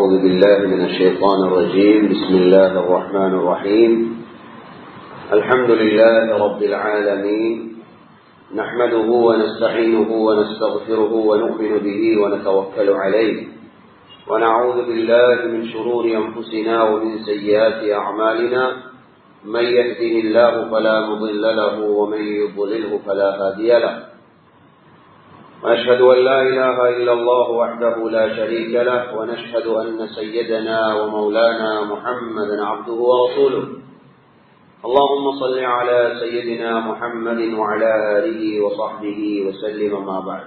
أعوذ بالله من الشيطان الرجيم. بسم الله الرحمن الرحيم. الحمد لله رب العالمين، نحمده ونستعينه ونستغفره ونؤمن به ونتوكل عليه، ونعوذ بالله من شرور أنفسنا ومن سيئات أعمالنا، من يهده الله فلا مضل له ومن يضلله فلا هادي له، وأشهد أن لا إله إلا الله وحده لا شريك له، ونشهد أن سيدنا ومولانا محمدا عبده ورسوله. اللهم صل على سيدنا محمد وعلى آله وصحبه وسلم. ما بعد،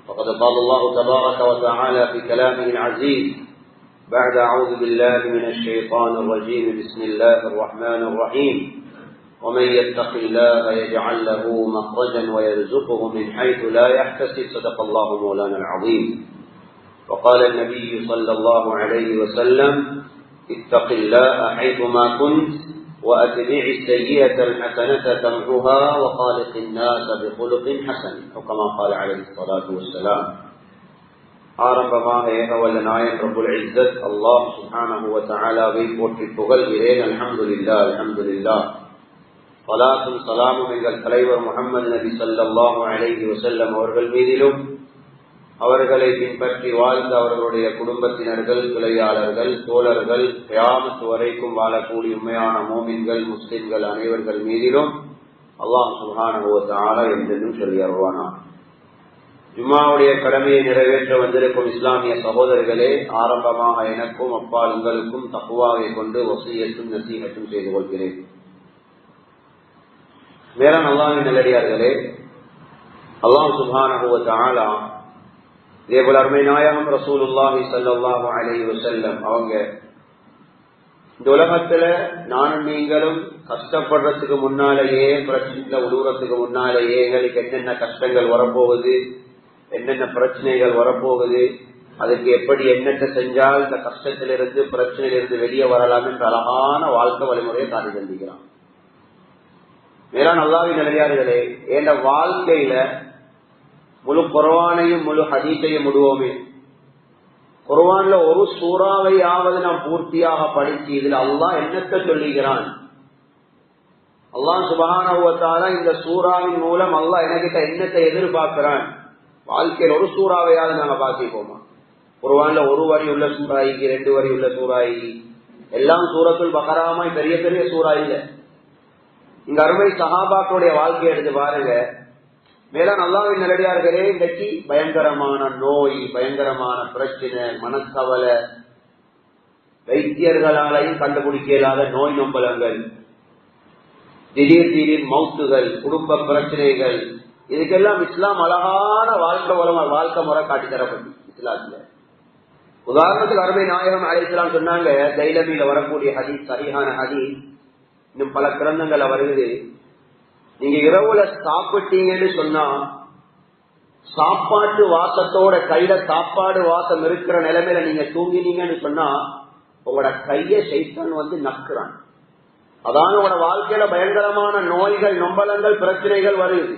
فقد قال الله تبارك وتعالى في كلامه العزيز بعد أعوذ بالله من الشيطان الرجيم: بسم الله الرحمن الرحيم. ومن يتق الله يجعل له مخرجا ويرزقه من حيث لا يحتسب. صدق الله مولانا العظيم. وقال النبي صلى الله عليه وسلم: اتق الله حيثما كنت وأتبع السيئة الحسنة تمحها وخالق الناس بخلق حسن، أو كما قال عليه الصلاة والسلام. ஆரம்பமாக ஏகவல்ல நாயன் ரப்புல் இஸ்ஸத் அல்லாஹ் சுப்ஹானஹு வ தஆலாவை போற்றி புகழ்கிறேன். அல்ஹம்துலில்லாஹ், அல்ஹம்துலில்லாஹ். ஸலாத்தும் ஸலாமும் எங்கள் தலைவர் முஹம்மது நபி ஸல்லல்லாஹு அலைஹி வஸல்லம் அவர்கள் மீதிலும், அவர்களை பின்பற்றி வாழ்ந்த அவர்களுடைய குடும்பத்தினர்கள், கிளையாளர்கள், தோழர்கள், கியாமத் வரைக்கும் வாழக்கூடிய உண்மையான மோமின்கள், முஸ்லிம்கள் அனைவர்கள் மீதிலும் அல்லாஹ் சுப்ஹானஹு வ தஆலா என்றென்றும் சொல்லி அருள்வானாக. ஜும்மாவுடைய கடமையை நிறைவேற்ற வந்திருக்கும் இஸ்லாமிய சகோதரர்களே, ஆரம்பமாக எனக்கும் அப்பால் உங்களுக்கும் தக்வாவை கொண்டு வசியத்தும் நசீஹத்தும் செய்து கொள்கிறேன். மேலான அல்லாஹ்வின் நல்லடியார்களே, அல்லாஹ் சுப்ஹானஹு வ தஆலா இதேபோல அருமை நாயகம் ரசூலுல்லாஹி ஸல்லல்லாஹு அலைஹி வஸல்லம் அவங்க இந்த உலகத்துல நானும் நீங்களும் கஷ்டப்படுறதுக்கு முன்னாலேயே, பிரச்சனைல உழுவுறதுக்கு முன்னாலேயே எங்களுக்கு என்னென்ன கஷ்டங்கள் வரப்போகுது, என்னென்ன பிரச்சனைகள் வரப்போகுது, அதுக்கு எப்படி என்னென்ன செஞ்சால் இந்த கஷ்டத்திலிருந்து பிரச்சனையிலிருந்து வெளியே வரலாம் என்ற அழகான வாழ்க்கை வழிமுறையை காட்டி தந்திக்கிறான். மேலான அல்லாஹ்வின் நல்லடியார்களே, என்ற வாழ்க்கையில முழு குர்ஆனையும் முழு ஹதீஸையும் விடுவோமே. குர்ஆன்ல ஒரு சூறாவையாவது நாம் பூர்த்தியாக படிச்சு இதுல அல்லாஹ் என்னத்தை சொல்லுகிறான், அல்லாஹ் சுப்ஹானஹு வ தஆலா இந்த சூறாவின் மூலம் அல்லாஹ் என்கிட்ட என்னத்தை எதிர்பார்க்கிறான், வாழ்க்கையில் ஒரு சூறாவையாவது நாங்க பாக்கிப்போமா? குர்ஆன்ல ஒரு வரி உள்ள சூறாய்க்கு, 2 வரி உள்ள சூறாய்க்கு, எல்லாம் சூரத்துல் பக்ராமாய் பெரிய பெரிய சூறா இல்ல. இங்க அருமை சஹாபாக்களுடைய வாழ்க்கையை எடுத்து பாருங்க. மேலான அல்லாஹ்வின் நல்லடியார்களே, இன்றைக்கு பயங்கரமான நோய், பயங்கரமான பிரச்சனை, மனக்கவலை, வைத்தியர்களாலையும் கண்டுபிடிக்க இயலாத நோய் நொம்பலங்கள், திடீர் மௌத்துகள், குடும்ப பிரச்சனைகள், இதுக்கெல்லாம் இஸ்லாம் அழகான வாழ்க்கை முறை காட்டி தரப்பட்டு இஸ்லாத்துல. உதாரணத்துக்கு அருமை நாயகம் அலைஹிஸ்ஸலாம் சொன்னாங்க, தைலமில வரக்கூடிய ஹதீஸ், சரியான ஹதீஸ், இன்னும் பல கிரந்தங்கள்ல வருகிறது. நீங்க இரவுல சாப்பிட்டீங்கன்னு சொன்னா, சாப்பாட்டு வாசத்தோட கையில சாப்பாடு வாசம் இருக்கிற நிலைமையில நீங்க தூங்கினீங்கன்னு சொன்னா, உங்களோட கைய ஷைத்தான் வந்து நக்குறான். அதான் உங்களோட வாழ்க்கையில பயங்கரமான நோய்கள், நொம்பலங்கள், பிரச்சனைகள் வருது.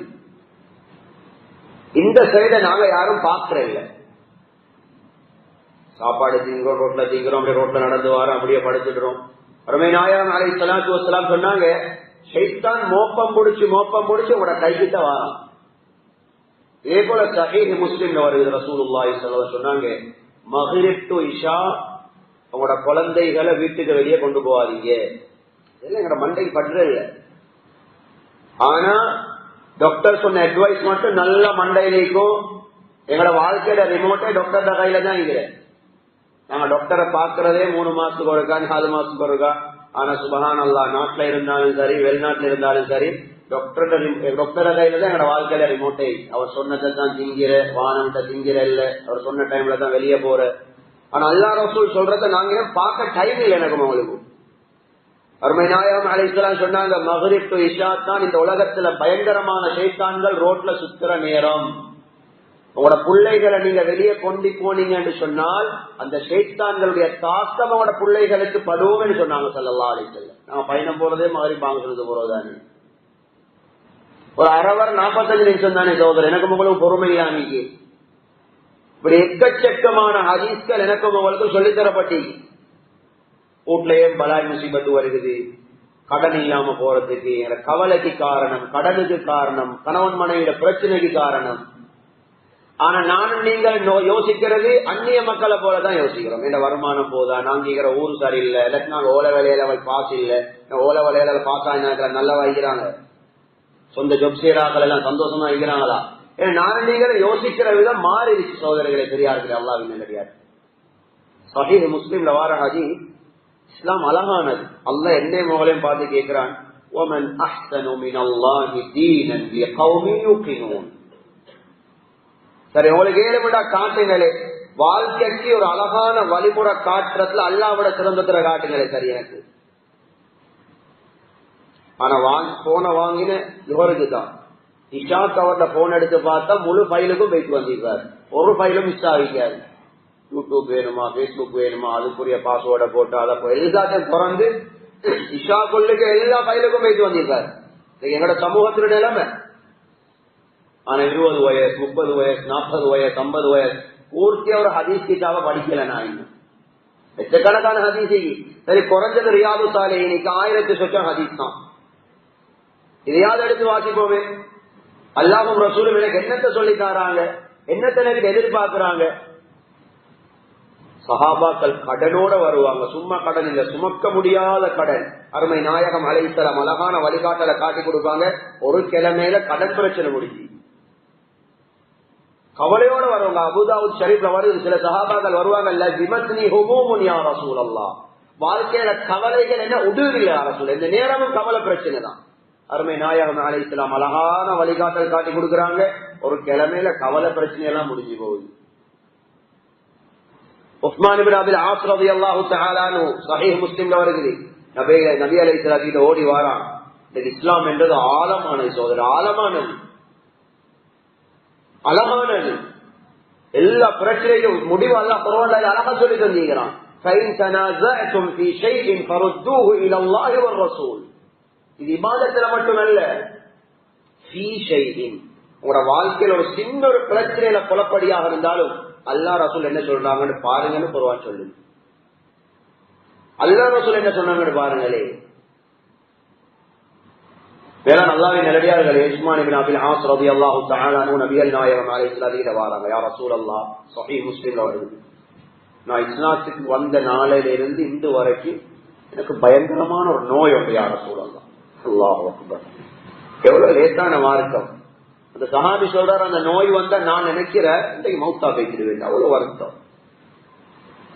இந்த சைட நாங்க யாரும் பாக்குறதில்ல. சாப்பாடு திங்கிறோம், ரோட்ல திங்கிறோம், அப்படியே ரோட்ல நடந்து வரோம், அப்படியே படுத்துடுறோம். அருமை நாயகம் அலைஹிஸ்ஸலாத்து வஸ்ஸலாம் சொன்னாங்க, ஷைத்தான் மோப்பம் பிடிச்சு உங்களோட கைகிட்ட வாரான். இதே போல சஹீஹ் முஸ்லிம்ல வருது, ரசூலுல்லாஹி ஸல்லல்லாஹு அலைஹி வஸல்லம் சொன்னாங்க, மக்ரிப் டு இஷா உங்களோட குழந்தைகளை வீட்டுக்கு வெளியே கொண்டு போவாதீங்க. இதெல்லாம் எங்களோட மண்டைக்கு படுறதில்ல. ஆனா டாக்டர் சொன்ன அட்வைஸ் மட்டும் நல்ல மண்டையில இருக்கும். எங்களோட வாழ்க்கையில ரிமோட்டே டாக்டர் கையில தான் இருக்கிறேன். நாங்க டாக்டரை பாக்குறதே 3 மாசத்துக்கு ஒருக்கா, 4 மாசத்துக்கு ஒருக்கா. ஆனா சுப்ஹானல்லாஹ், நாட்டுல இருந்தாலும் சரி, வெளிநாட்டுல இருந்தாலும் சரி, டாக்டர் கையில தான் எங்களோட வாழ்க்கையில ரிமோட்டே. அவர் சொன்னதை தான் திங்கிற, வானம்கிட்ட திங்கிற இல்ல, அவர் சொன்ன டைம்ல தான் வெளியே போற. ஆனா அல்லாஹ் ரசூல் சொல்றத நாங்க பார்க்க டைம் இல்லை எனக்கும் அவங்களுக்கும். அருமை நாயகம் அலைஹிஸ்ஸலாம் சொன்னாங்க, மக்ரிப் டு இஷா தான் இந்த உலகத்துல பயங்கரமான ஷைத்தான்கள் ரோட்ல சுத்துற நேரம். உங்களோட பிள்ளைகளை நீங்க வெளியே கொண்டு போனீங்கன்னு சொன்னால் அந்த ஷைத்தான்களுடைய தாக்கம் உங்களோட பிள்ளைகளுக்கு படுவோம்னு சொன்னாங்க ஸல்லல்லாஹு அலைஹி வஸல்லம். நாங்க பயணம் போறதே மக்ரிப் வாங்குறது போறதானே, ஒரு 1/2 hour 45 நிமிஷம் தானே சகோதரர், எனக்கு உங்களுக்கு பொறுமை இல்லாம இப்படி எக்கச்சக்கமான ஹதீஸ்கள் எனக்கும் உங்களுக்கும் சொல்லித்தரப்பட்டி. வீட்லயே பலாய் முசீபத்து வருகிறது, கடன் இல்லாம போறதுக்கு, கவலைக்கு காரணம், கடனுக்கு காரணம், கணவன் மனைவியோட பிரச்சனைக்கு காரணம். ஆனா நானும் நீங்கள் யோசிக்கிறது அந்நிய மக்களை போலதான் யோசிக்கிறோம். இந்த வருமானம் போதா, நாங்க ஊரு சரியில்லை, இல்லாட்டி நாங்க ஓலை வேலையில பாஸ் இல்லை, ஓலை வேலையில பாஸ் ஆகினா நல்லா வைக்கிறாங்க, சொந்த ஜொப் செய்யறாக்கள் எல்லாம் சந்தோஷமா வைக்கிறாங்களா? ஏன்னா நானும் நீங்களும் யோசிக்கிற விதம் மாறிடுச்சு சோதரர்களை. பெரியார்கள், அல்லாஹ்வின் நல்லடியார். சஹீஹ் முஸ்லிம்ல வார ஹதீஸ், இஸ்லாம் அழகானது. அல்லாஹ் என்னை மகளையும் பார்த்து கேட்கிறான், وَمَنْ أَحْسَنُ مِنَ اللَّهِ دِينًا لِقَوْمٍ يُوقِنُونَ. சரி, உங்களுக்கு ஏழுமண்டா காட்டுங்களே, வாழ்க்கைக்கு ஒரு அழகான வழிமுறை காட்டுறதுல அல்லாஹ்வோட சிறந்தத்துல காட்டுங்களே. சரி, எனக்கு ஆனா போன வாங்கின இவருக்கு தான் இஷாக் அவர்ல போன் எடுத்து பார்த்தா முழு ஃபைலுக்கும் போயிட்டு வந்திருக்காரு, ஒரு ஃபைலும் மிஸ் ஆகிக்காரு. யூடியூப் வேணுமா, பேஸ்புக் வேணுமா, அதுக்குரிய பாஸ்வேர்டை போட்டு அதை எல்லாத்தையும் திறந்து இஷாக்குள்ளுக்கு எல்லா ஃபைலுக்கும் போயிட்டு வந்திருக்காரு. எங்களோட சமூகத்தின நிலைமை. ஆனா 20 வயசு, 30 வயசு, 40 வயசு, 50 வயசு பூர்த்தியா ஒரு ஹதீஸ் கிட்டாவை படிக்கல. நான் இன்னும் லட்சக்கணக்கான ஹதீஸ். சரி, குறைஞ்சது ரியாது சாலிஹீன் இன்னைக்கு 1000 சொச்சம் ஹதீஸ் தான். இதையாவது எடுத்து வாசிப்போமே. அல்லாஹ்வும் ரசூலும் எனக்கு என்னத்தை சொல்லி தராங்க, என்னத்தை எனக்கு எதிர்பார்க்கிறாங்க. சஹாபாக்கள் கடனோட வருவாங்க, சும்மா கடன் இல்ல, சுமக்க முடியாத கடன். அருமை நாயகம் அலைஹிஸ்ஸலாம் அழகான வழிகாட்டலை காட்டி கொடுப்பாங்க. ஒரு கிழமையில கடன் பிரச்சனை முடிச்சு கவலையோட வருவாங்க. அபூதாவுத் ஷரீஃப்ல வருது, சில சஹாபாக்கள் வருவாங்க, லஜிமத்னி ஹுமூமுன் யா ரசூலல்லாஹ், வாழ்க்கையில கவலைகள் என்ன உடுவில்லை யா ரசூல், இந்த நேரமும் கவலை பிரச்சனை தான். அருமை நாயகம் அலைஹிஸ்ஸலாம் அழகான வழிகாட்டல் காட்டி கொடுக்கறாங்க. ஒரு கிழமையில கவலை பிரச்சனை எல்லாம் முடிஞ்சு போகுது. உஸ்மான் இப்னு அபில் ஆஸ் ரலியல்லாஹு தஆலா அன்ஹு சஹீஹ் முஸ்லிம்ல வருகிறது. நபி அலைஹிஸ்ஸலாம் கிட்ட ஓடி வாரான். இந்த இஸ்லாம் என்றது ஆழமானது சோதரர், ஆழமானது, அழகானது. எல்லா பிரச்சனையும் முடிவு அல்லாஹ் குர்ஆன்ல அழகா சொல்லி தந்திருக்கிறான். ஃபைன் தனாஸஅதும் ஃபீ ஷைஇன் ஃபருத்தூஹு இலல்லாஹி வர் ரசூல். இது இபாதத்துல மட்டுமல்ல, ஃபீ ஷைஇன், உங்களோட வாழ்க்கையில ஒரு சின்ன ஒரு பிரச்சனையில குழப்படியாக இருந்தாலும் அல்லாஹ் ரசூல் என்ன சொல்றாங்கன்னு பாருங்கன்னு குர்ஆன் சொல்லுது. அல்லாஹ் ரசூல் என்ன சொன்னாங்கன்னு பாருங்களே. வேளாண் அல்லாஹ்வின் நல்லடியார்களே, உஸ்மான் இப்னு அபில் ஆஸ் ரலியல்லாஹு தஆலா அன்ஹு நபிகள் நாயகம் அலைஹிஸ்ஸலாம் கிட்ட வராங்க. யா ரசூலல்லாஹ், சஹீஹ் முஸ்லிம்ல வருது, நான் இஸ்லாத்துக்கு வந்த நாளையில இருந்து இன்று வரைக்கும் எனக்கு பயங்கரமான ஒரு நோய் உண்டு யா ரசூலல்லாஹ். அல்லாஹு அக்பர், எவ்வளவு லேசான மார்க்கம். அந்த சஹாபி சொல்றாரு, அந்த நோய் வந்தா நான் நினைக்கிறேன் இன்றைக்கு மௌத்தா பேசிடுவேன். அவ்வளவு வருத்தம்,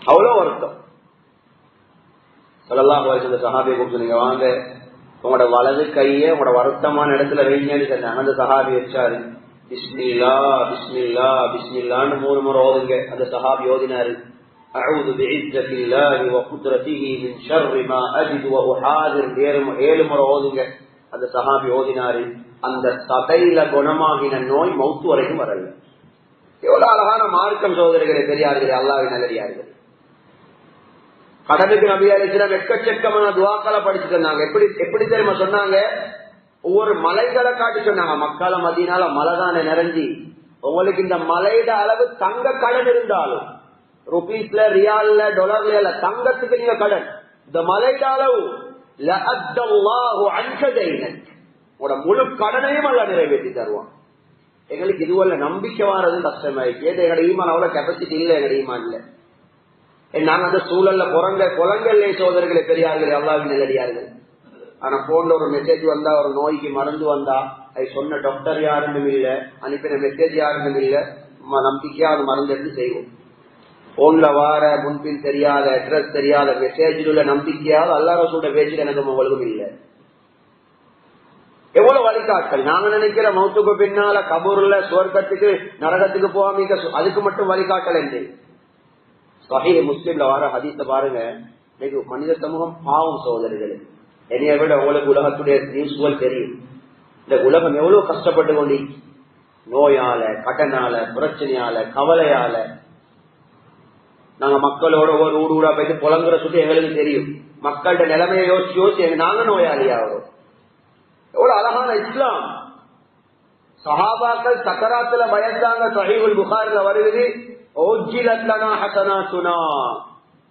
அவ்வளவு வருத்தம். ஸல்லல்லாஹு அலைஹி வஸல்லம் சஹாபியை கூப்பிட்டு, நீங்க வாங்க, உங்களோட வலது கையை உங்களோட வருத்தமான இடத்துல வைங்கன்னு சொன்னாங்க. அந்த சஹாபி வச்சாரு. பிஸ்மில்லா பிஸ்மில்லா பிஸ்மில்லான்னு 3 முறை ஓதுங்க. அந்த சஹாபி ஓதினாரு. அஊது பிஇஸ்ஸத்தில்லாஹி வ குத்ரத்திஹி மின் ஷர்ரி மா அஜிது வ உஹாதிர் 7 முறை ஓதுங்க. அந்த சஹாபி ஓதினாரு. அந்த சபையில குணமாகின நோய் மௌத்து வரைக்கும் வரல. எவ்வளவு அழகான மார்க்கம் சோதரிகளே, பெரியார்களே, அல்லாஹ்வின் நல்லடியார்களே. கடலுக்கு நபி அலைஹிஸ்ஸலாம் எக்கச்சக்கமான துஆக்களை படிச்சு சொன்னாங்க. எப்படி தெரியுமா சொன்னாங்க? ஒவ்வொரு மலைகளை காட்டி சொன்னாங்க. மக்கால மதீனால மலைதானே நிறைஞ்சி, உங்களுக்கு இந்த மலையிட அளவு தங்க கடன் இருந்தாலும், ருபீஸ்ல, ரியால்ல, டாலர்ல இல்ல, தங்கத்துக்கு நீங்க கடன், இந்த மலையிட அளவு லஅத்தல்லாஹு அன்க தைனக், உங்களோட முழு கடனையும் அல்லாஹ் நிறைவேற்றி தருவான். எங்களுக்கு இதுவல்ல நம்பிக்கை வாரது கஷ்டமாயிடுச்சு. எங்களோட ஈமான் அவ்வளவு கெப்பாசிட்டி இல்லை, எங்களோட ஈமான் இல்ல. நாங்க அந்த சூழல்ல குரங்கல்லே சோதரர்களே, பெரியார்களே, அல்லாஹ்வின் நல்லடியார்கள். ஆனா போன்ல ஒரு மெசேஜ் வந்தா, ஒரு நோய்க்கு மருந்து வந்தா, அது சொன்ன டாக்டர் யாருன்னு இல்ல, அனுப்பின மெசேஜ் யாருன்னு இல்ல, நம்பிக்கையா அது மருந்து எடுத்து செய்வோம். போன்ல வார முன்பின் தெரியாத, அட்ரஸ் தெரியாத மெசேஜில் உள்ள நம்பிக்கையாவது அல்லாஹ் ரசூலுடைய பேச்சில் எனக்கு உங்களுக்கும் இல்லை. எவ்வளவு வழிகாட்டல். நாங்க நினைக்கிற மௌத்துக்கு பின்னால கபூர்ல சுவர்க்கத்துக்கு நரகத்துக்கு போகாம அதுக்கு மட்டும் வழிகாட்டல் என்று. சஹீஹ் முஸ்லிம்ல வர ஹதீஸ பாருங்க. இன்னைக்கு மனித சமூகம் பாவம் சோதரிகள். என்னைய விட உங்களுக்கு உலகத்துடைய நியூஸ்கள் தெரியும். இந்த உலகம் எவ்வளவு கஷ்டப்பட்டு கொண்டு, நோயால, கடனால, பிரச்சனையால, கவலையால. நாங்க மக்களோட ஒரு ஊடா போயிட்டு புலங்குற சுட்டு எங்களுக்கு தெரியும். மக்கள்கிட்ட நிலைமையை யோசிச்சு யோசிச்சு நாங்க நோயாளியா வரும். எவ்வளவு அழகான இஸ்லாம். சஹாபாக்கள் சக்கராத்துல பயந்தாங்க. சஹீஹுல் புகாரில வருகிறது, ஓஜிலத்லனா ஹஸனாத்துனா,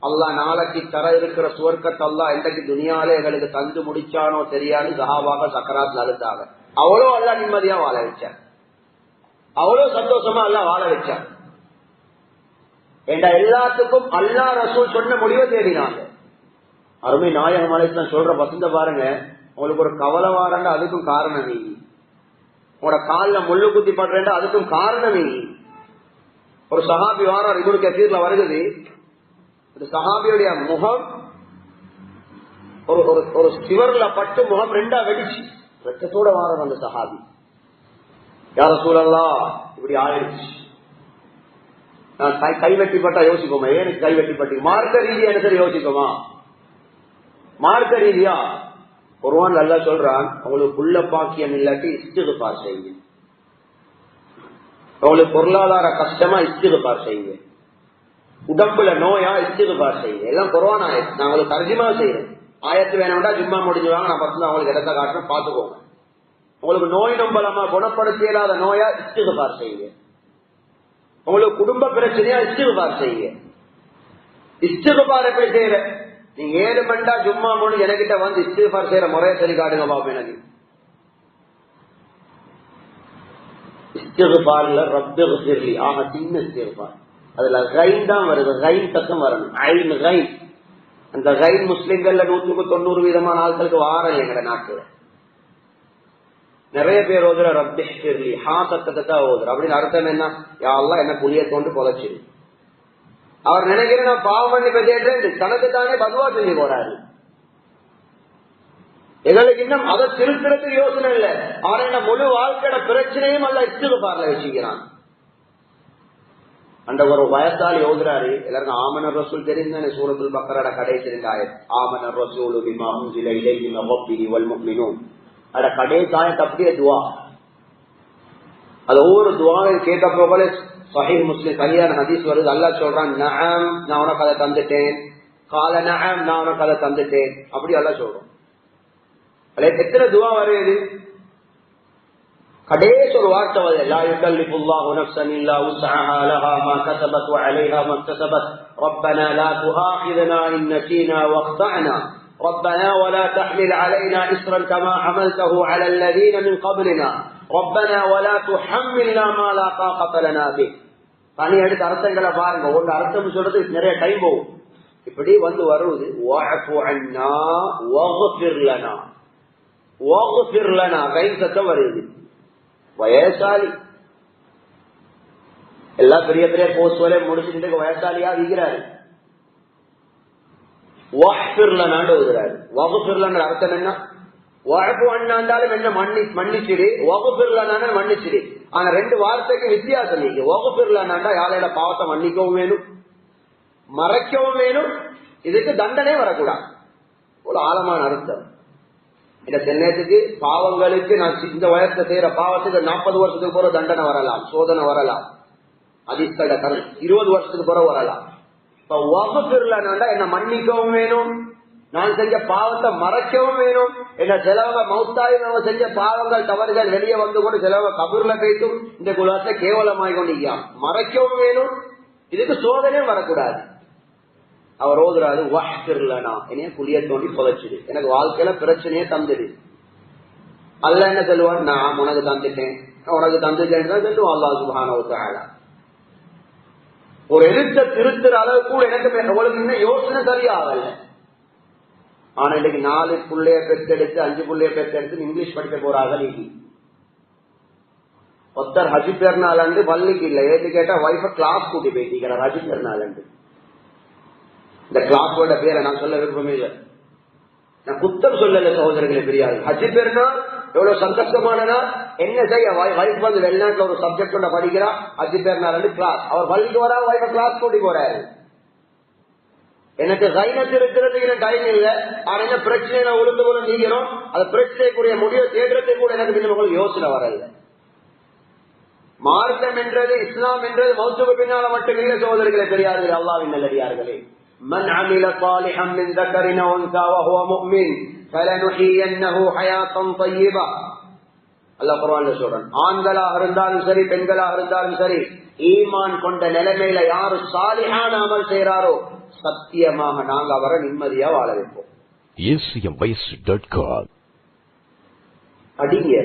அல்லாஹ் நாளைக்கு தர இருக்கிற சுவர்க்கத்தை அல்லாஹ் இன்றைக்கு துனியாலே எங்களுக்கு தந்து முடிச்சானோ தெரியாது. சஹாபாக சக்கராத்ல அழுத்தாங்க. அவ்வளோ அல்லாஹ் நிம்மதியா வாழ வச்சார், அவ்வளவு சந்தோஷமா அல்லாஹ் வாழ வச்சார். ஏண்டா எல்லாத்துக்கும் அல்லாஹ் ரசூல் சொன்ன முடிவை தேடினாங்க. அருமை நாயகம் அலைஹிஸ்ஸலாம் சொல்ற வசந்த பாருங்க, உங்களுக்கு ஒரு கவலை வாரண்டா அதுக்கும் காரணம் நீ, உங்களோட காலில் முள்ளு குத்தி படுறேன்டா அதுக்கும் காரணம் நீ. ஒரு சஹாபி வாரார், இப்னு கஸீர்ல வருகிறது. சஹாபியுடைய முகம் ஒரு சிவர்ல பட்டு முகம் ரெண்டா வெடிச்சு ரத்தத்தோட வாரார் அந்த சஹாபி. யா ரசூலல்லாஹ் இப்படி ஆயிடுச்சு, நான் கை வெட்டிப்பட்டா யோசிக்கோமா, ஏன் கை வெட்டிப்பட்டி, மார்க்க ரீதியா எனக்கு யோசிக்கோமா, மார்க்க ரீதியா. குர்ஆன் அல்லாஹ் சொல்றான், உங்களுக்கு புள்ள பாக்கியம் இல்லாட்டி இஸ்திக்ஃபார் செய்யுங்க, உங்களுக்கு பொருளாதார கஷ்டமா இஸ்திக்ஃபார் செய்யுங்க, உடம்புல நோயா இஸ்திக்ஃபார் செய்யுங்க. எல்லாம் குர்ஆன் ஆயத், நான் உங்களுக்கு தர்ஜுமா செய்யறேன். ஆயத்து வேணும்டா ஜும்மா முடிஞ்சு வாங்க, நான் பசங்க அவங்களுக்கு இடத்த காட்டுறேன், பாத்துக்கோங்க. உங்களுக்கு நோய் நம்பலமா குணப்படுத்த இயலாத நோயா இஸ்திக்ஃபார் செய்யுங்க, உங்களுக்கு குடும்ப பிரச்சனையா இஸ்திக்ஃபார் செய்யுங்க. இஸ்திக்ஃபார் எப்படி செய்யற, நீங்க 7 மண்டா ஜும்மா முடிஞ்சு எனக்கிட்ட வந்து இஸ்திக்ஃபார் செய்யற முறையை சரி காட்டுங்க பாப்போம். எனக்கு இஸ்திக்ஃபார்ல ரப்பிக்ஃபிர்லி ஆக சின்ன இஸ்திக்ஃபார், அதுல கைன் தான் வருது, கைன் சத்தம் வரணும், ஐன் கைன். அந்த கைன் முஸ்லிம்கள்ல 190% ஆட்களுக்கு வாரம் எங்கட நாட்டுல நிறைய பேர் ஓதுற ரப்பிக்ஃபிர்லி ஹா சத்தத்தை தான் ஓதுற. அப்படின்னு அர்த்தம் என்ன, யா அல்லாஹ் என்ன புளிய தோண்டு பொழைச்சிரு. அவர் நினைக்கிற நான் பாவம் பண்ணி பெற்றேன், தனக்கு தானே பதுவா செஞ்சு போறாரு. எங்களுக்கு இன்னும் அதை திருத்தறதுக்கு யோசனை இல்லை. ஆனா என்ன முழு வாழ்க்கையோட பிரச்சனையும் அல்ல இஸ்திக்ஃபார்ல வச்சுக்கிறான். அந்த ஒரு வயசாளி ஓதுறாரு, எல்லாருக்கும் ஆமனர் ரசூல் தெரிந்தானே, சூரத்துல் பக்கரோட கடைசி 2 ஆயத், ஆமனர் ரசூலு பிமா உன்ஸில இலைஹி மின் ரப்பிஹி வல் முஃமினூன். அட கடைசி ஆயத் அப்படியே துஆ. அது ஒவ்வொரு துஆவையும் கேட்ட போகல சஹீஹ் முஸ்லிம் சரியான ஹதீஸ் வருது. அல்லாஹ் சொல்றான், நஅம் நான் உனக்கு அதை தந்துட்டேன், கால நஅம் நான் உனக்கு அதை தந்துட்டேன், அப்படி அல்லாஹ் சொல்றோம். எத்தனை துஆ வருது, கடைசி ஒரு வார்த்தை வருது, லா யுகல்லிஃபுல்லாஹு நஃப்ஸன் இல்லா உஸ்அஹா லஹா மா கஸபத் வ அலைஹா மா இக்தஸபத் ரப்பனா லா துஆகிதுனா இன் நஸீனா வ அக்தஅனா ரப்பனா வ லா தஹ்மில் அலைனா இஸ்ரன் கமா ஹமல்தஹு அலா அல்லதீன மின் கப்லினா ரப்பனா வ லா துஹம்மில்னா மா லா தாகத லனா பிஹ். தனி எடுத்து அர்த்தங்களை பாருங்க, ஒரு அர்த்தம் சொல்றது நிறைய டைம் போகும். இப்படி வந்து வருவது, வஅஃபு அன்னா வக்ஃபிர் லனா, வக்ஃபிர் லனா கைன் சத்தம் வருது. வயசாலி எல்லா பெரிய பெரிய போஸ்ட் வரை முடிச்சுட்டு வயசாலியா விக்கிறாரு. வஹ்ஃபிர்லனான்னு ஓதுறாரு. வஹ்ஃபிர்லன அர்த்தம் என்ன, வஅஃபு அன்னாண்டாலும் என்ன மன்னிச்சிடு, வஹ்ஃபிர்லனான மன்னிச்சிடு. ஆனா 2 வார்த்தைக்கு வித்தியாசம் இருக்கு. வஹ்ஃபிர்லனாண்டா யாரோட பாவத்தை மன்னிக்கவும் வேணும், மறைக்கவும் வேணும், இதுக்கு தண்டனை வரக்கூடாது. ஒரு ஆழமான அர்த்தம். இந்த சென்னத்துக்கு பாவங்களுக்கு நான் இந்த வயசுல செய்யற பாவத்துக்கு 40 வருஷத்துக்கு போற தண்டனை வரலாம், சோதனை வரலாம், அதிர்ஷ்ட 20 வருஷத்துக்கு போற வரலாம். இப்ப வகுப்பிரலாண்டா என்ன மன்னிக்கவும் வேணும், நான் செஞ்ச பாவத்தை மறைக்கவும் வேணும். என்ன சிலவங்க மௌத்தாய் நம்ம செஞ்ச பாவங்கள் தவறுகள் வெளியே வந்து கொண்டு சிலவங்க கபூர்ல போய்த்தும் இந்த குலாசை கேவலமாய் கொண்டு மறைக்கவும் வேணும், இதுக்கு சோதனையும் வரக்கூடாது. அவர் ஓதுறாரு, வஹ்ஃபிர்லனா என்னைய புளிய தோண்டி புதைச்சிடு, எனக்கு வாழ்க்கையில பிரச்சனையே தந்துடு. அல்லாஹ் என்ன சொல்லுவார், நான் உனக்கு தந்துட்டேன், உனக்கு தந்துட்டேன்னு தான் சொல்லுவான் அல்லாஹ் சுப்ஹானஹு வ தஆலா. ஒரு எழுத்த திருத்துற அளவு கூட எனக்கு உங்களுக்கு இன்னும் யோசனை சரியாகல. ஆனா இன்னைக்கு 4 புள்ளைய பெற்றெடுத்து 5 புள்ளைய பெற்றெடுத்து இங்கிலீஷ் படிக்க போறாங்க. நீங்க ஒருத்தர் ஹஜ் பெருநாள் பள்ளிக்கு இல்ல, ஏன்னு கேட்டா வைஃப கிளாஸ் கூட்டி போயிட்டீங்க ஹஜ் பெருநாள். இந்த கிளாஸோட பேரை நான் சொல்ல விருப்பமே இல்லை, நான் குத்தம் சொல்லல சகோதரர்களே பெரியாரு. ஹஜ் பெருநாள் எவ்வளவு சந்தோஷமானனா, என்ன செய்ய வைஃப் வந்து வெளிநாட்டுல ஒரு சப்ஜெக்டோட படிக்கிறா, ஹஜ் பெருநாள் கிளாஸ், அவர் பள்ளிக்கு வரா, வைஃப கிளாஸ் கூட்டி போறாரு. எனக்கு கைனத்து இருக்கிறதுக்கு டைம் இல்லை. ஆனா என்ன பிரச்சனை உளுந்து போல நீக்கிறோம், அது பிரச்சனைக்குரிய முடிவை தேடுறதுக்கு கூட எனக்கு உங்களுக்கு யோசனை வரல. மார்க்கம் என்றது, இஸ்லாம் என்றது மௌத்துக்கு பின்னால மட்டும் இல்லை சகோதரர்களே பெரியார்களே, அல்லாஹ்வின் நல்லடியார்களே. من عمل صالحا من ذكر أو أنثى وهو مؤمن فلنحيينه حياة طيبة. அல்லாஹ் குர்ஆன்ல சொல்றான், ஆண்களாக இருந்தாலும் சரி பெண்களாக இருந்தாலும் சரி ஈமான் கொண்ட நிலைமையில யாரு சாலிஹான அமல் செய்யறாரோ சத்தியமாக நாங்க அவரை நிம்மதியா வாழ வைப்போம்.